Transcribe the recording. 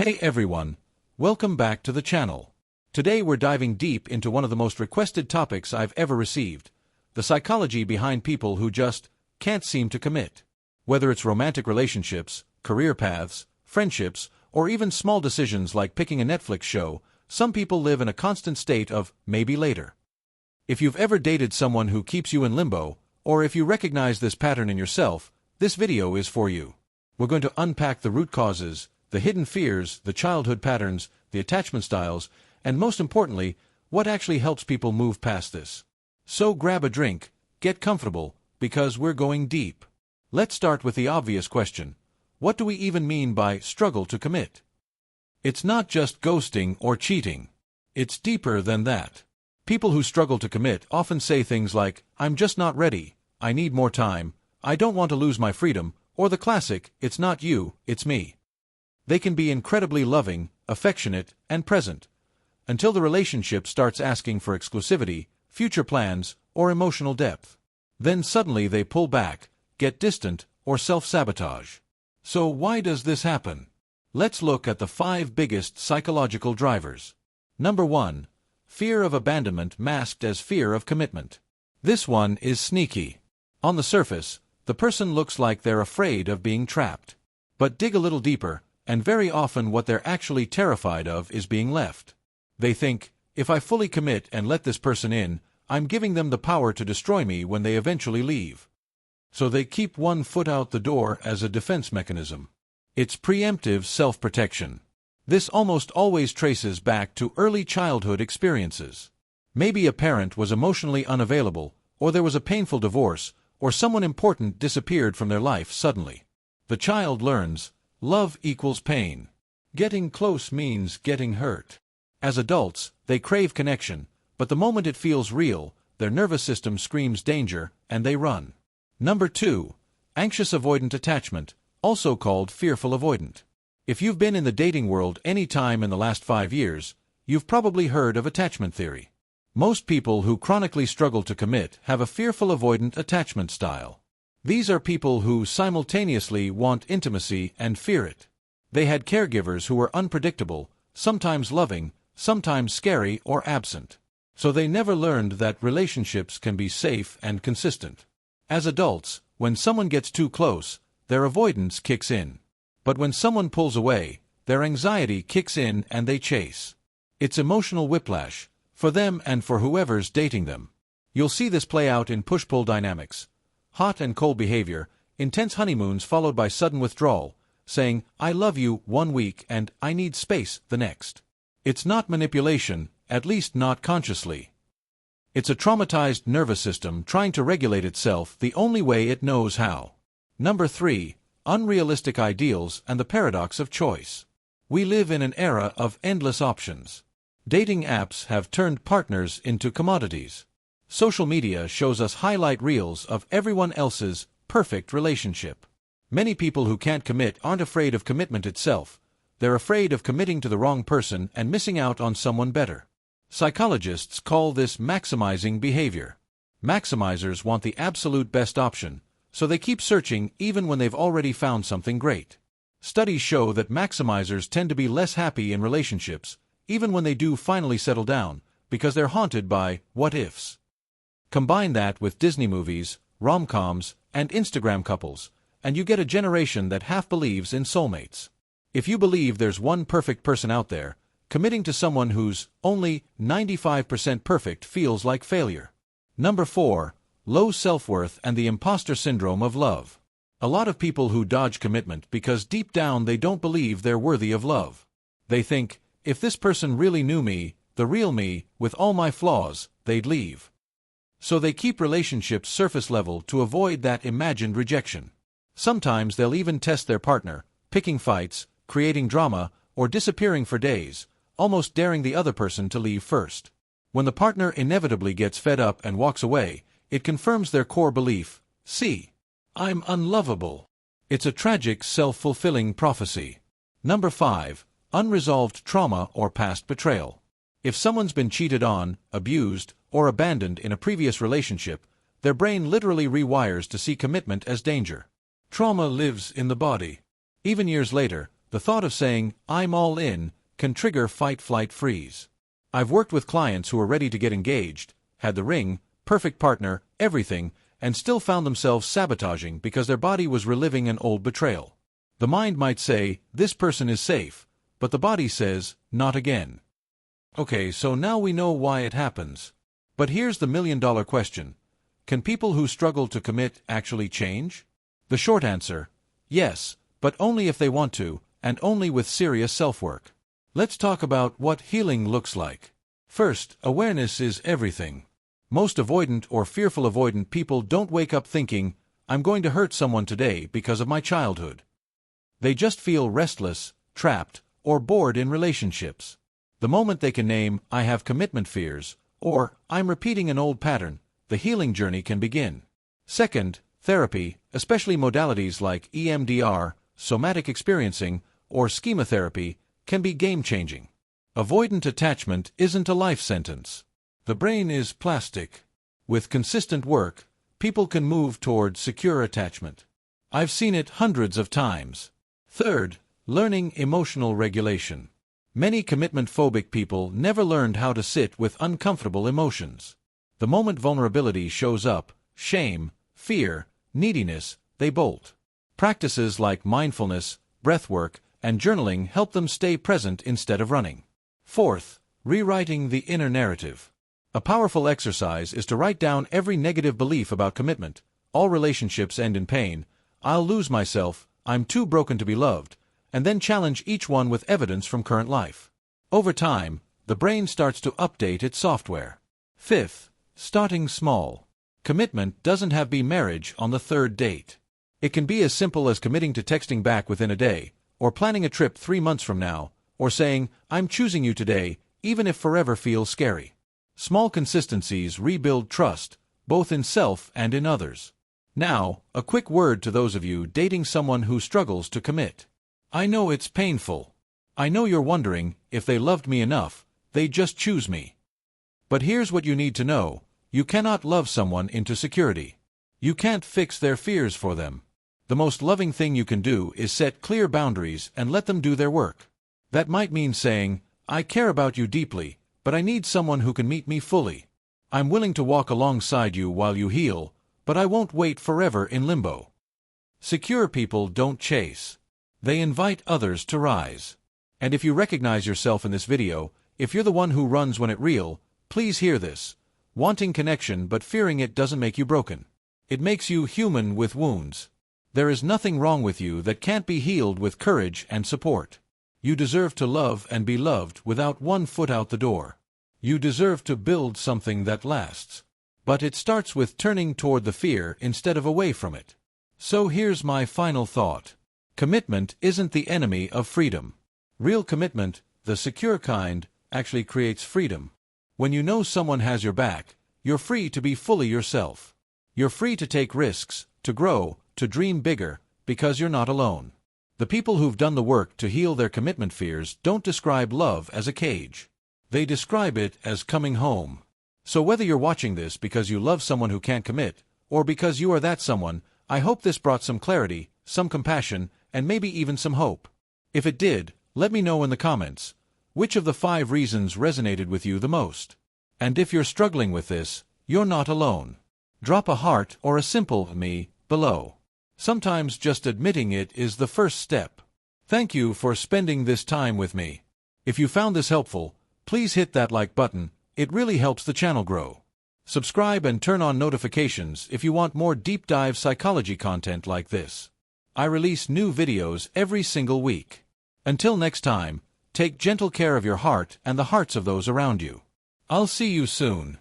Hey everyone, welcome back to the channel. Today we're diving deep into one of the most requested topics I've ever received, the psychology behind people who just can't seem to commit. Whether it's romantic relationships, career paths, friendships, or even small decisions like picking a Netflix show, some people live in a constant state of maybe later. If you've ever dated someone who keeps you in limbo, or if you recognize this pattern in yourself, this video is for you. We're going to unpack the root causes, the hidden fears, the childhood patterns, the attachment styles, and most importantly, what actually helps people move past this. So grab a drink, get comfortable, because we're going deep. Let's start with the obvious question. What do we even mean by struggle to commit? It's not just ghosting or cheating. It's deeper than that. People who struggle to commit often say things like, "I'm just not ready," "I need more time," "I don't want to lose my freedom," or the classic, "It's not you, it's me." They can be incredibly loving, affectionate, and present, until the relationship starts asking for exclusivity, future plans, or emotional depth. Then suddenly they pull back, get distant, or self-sabotage. So why does this happen? Let's look at the 5 biggest psychological drivers. Number 1. Fear of abandonment masked as fear of commitment. This one is sneaky. On the surface, the person looks like they're afraid of being trapped. But dig a little deeper, and very often what they're actually terrified of is being left. They think, if I fully commit and let this person in, I'm giving them the power to destroy me when they eventually leave. So they keep one foot out the door as a defense mechanism. It's preemptive self-protection. This almost always traces back to early childhood experiences. Maybe a parent was emotionally unavailable, or there was a painful divorce, or someone important disappeared from their life suddenly. The child learns, love equals pain. Getting close means getting hurt. As adults, they crave connection, but the moment it feels real, their nervous system screams danger, and they run. Number 2. Anxious avoidant attachment, also called fearful-avoidant. If you've been in the dating world any time in the last 5 years, you've probably heard of attachment theory. Most people who chronically struggle to commit have a fearful-avoidant attachment style. These are people who simultaneously want intimacy and fear it. They had caregivers who were unpredictable, sometimes loving, sometimes scary or absent. So they never learned that relationships can be safe and consistent. As adults, when someone gets too close, their avoidance kicks in. But when someone pulls away, their anxiety kicks in and they chase. It's emotional whiplash, for them and for whoever's dating them. You'll see this play out in push-pull dynamics. Hot and cold behavior, intense honeymoons followed by sudden withdrawal, saying, "I love you" one week and "I need space" the next. It's not manipulation, at least not consciously. It's a traumatized nervous system trying to regulate itself the only way it knows how. Number 3. Unrealistic ideals and the paradox of choice. We live in an era of endless options. Dating apps have turned partners into commodities. Social media shows us highlight reels of everyone else's perfect relationship. Many people who can't commit aren't afraid of commitment itself. They're afraid of committing to the wrong person and missing out on someone better. Psychologists call this maximizing behavior. Maximizers want the absolute best option, so they keep searching even when they've already found something great. Studies show that maximizers tend to be less happy in relationships, even when they do finally settle down, because they're haunted by what-ifs. Combine that with Disney movies, rom-coms, and Instagram couples, and you get a generation that half believes in soulmates. If you believe there's one perfect person out there, committing to someone who's only 95% perfect feels like failure. Number 4. Low self-worth and the imposter syndrome of love. A lot of people who dodge commitment because deep down they don't believe they're worthy of love. They think, if this person really knew me, the real me, with all my flaws, they'd leave. So they keep relationships surface level to avoid that imagined rejection. Sometimes they'll even test their partner, picking fights, creating drama, or disappearing for days, almost daring the other person to leave first. When the partner inevitably gets fed up and walks away, it confirms their core belief, "See, I'm unlovable." It's a tragic self-fulfilling prophecy. Number 5. Unresolved trauma or past betrayal. If someone's been cheated on, abused, or abandoned in a previous relationship, their brain literally rewires to see commitment as danger. Trauma lives in the body. Even years later, The thought of saying, "I'm all in," can trigger fight-flight-freeze. I've worked with clients who were ready to get engaged, had the ring, perfect partner, everything, and still found themselves sabotaging because their body was reliving an old betrayal. The mind might say, "This person is safe," but the body says, "Not again." Okay, so now we know why it happens. But here's the million-dollar question. Can people who struggle to commit actually change? The short answer, yes, but only if they want to, and only with serious self-work. Let's talk about what healing looks like. First, awareness is everything. Most avoidant or fearful-avoidant people don't wake up thinking, "I'm going to hurt someone today because of my childhood." They just feel restless, trapped, or bored in relationships. The moment they can name, "I have commitment fears," or "I'm repeating an old pattern," the healing journey can begin. Second, therapy, especially modalities like EMDR, somatic experiencing, or schema therapy, can be game-changing. Avoidant attachment isn't a life sentence. The brain is plastic. With consistent work, people can move toward secure attachment. I've seen it hundreds of times. Third, learning emotional regulation. Many commitment-phobic people never learned how to sit with uncomfortable emotions. The moment vulnerability shows up, shame, fear, neediness, they bolt. Practices like mindfulness, breathwork, and journaling help them stay present instead of running. Fourth, rewriting the inner narrative. A powerful exercise is to write down every negative belief about commitment. All relationships end in pain. I'll lose myself. I'm too broken to be loved. And then challenge each one with evidence from current life. Over time, the brain starts to update its software. Fifth, starting small. Commitment doesn't have to be marriage on the third date. It can be as simple as committing to texting back within a day, or planning a trip 3 months from now, or saying, "I'm choosing you today," even if forever feels scary. Small consistencies rebuild trust, both in self and in others. Now, a quick word to those of you dating someone who struggles to commit. I know it's painful. I know you're wondering, if they loved me enough, they'd just choose me. But here's what you need to know. You cannot love someone into security. You can't fix their fears for them. The most loving thing you can do is set clear boundaries and let them do their work. That might mean saying, "I care about you deeply, but I need someone who can meet me fully. I'm willing to walk alongside you while you heal, but I won't wait forever in limbo." Secure people don't chase. They invite others to rise. And if you recognize yourself in this video, if you're the one who runs when it's real, please hear this. Wanting connection but fearing it doesn't make you broken. It makes you human with wounds. There is nothing wrong with you that can't be healed with courage and support. You deserve to love and be loved without one foot out the door. You deserve to build something that lasts. But it starts with turning toward the fear instead of away from it. So here's my final thought. Commitment isn't the enemy of freedom. Real commitment, the secure kind, actually creates freedom. When you know someone has your back, you're free to be fully yourself. You're free to take risks, to grow, to dream bigger, because you're not alone. The people who've done the work to heal their commitment fears don't describe love as a cage. They describe it as coming home. So whether you're watching this because you love someone who can't commit, or because you are that someone, I hope this brought some clarity, some compassion, and maybe even some hope. If it did, let me know in the comments. Which of the 5 reasons resonated with you the most? And if you're struggling with this, you're not alone. Drop a heart or a simple "me" below. Sometimes just admitting it is the first step. Thank you for spending this time with me. If you found this helpful, please hit that like button. It really helps the channel grow. Subscribe and turn on notifications if you want more deep dive psychology content like this. I release new videos every single week. Until next time, take gentle care of your heart and the hearts of those around you. I'll see you soon.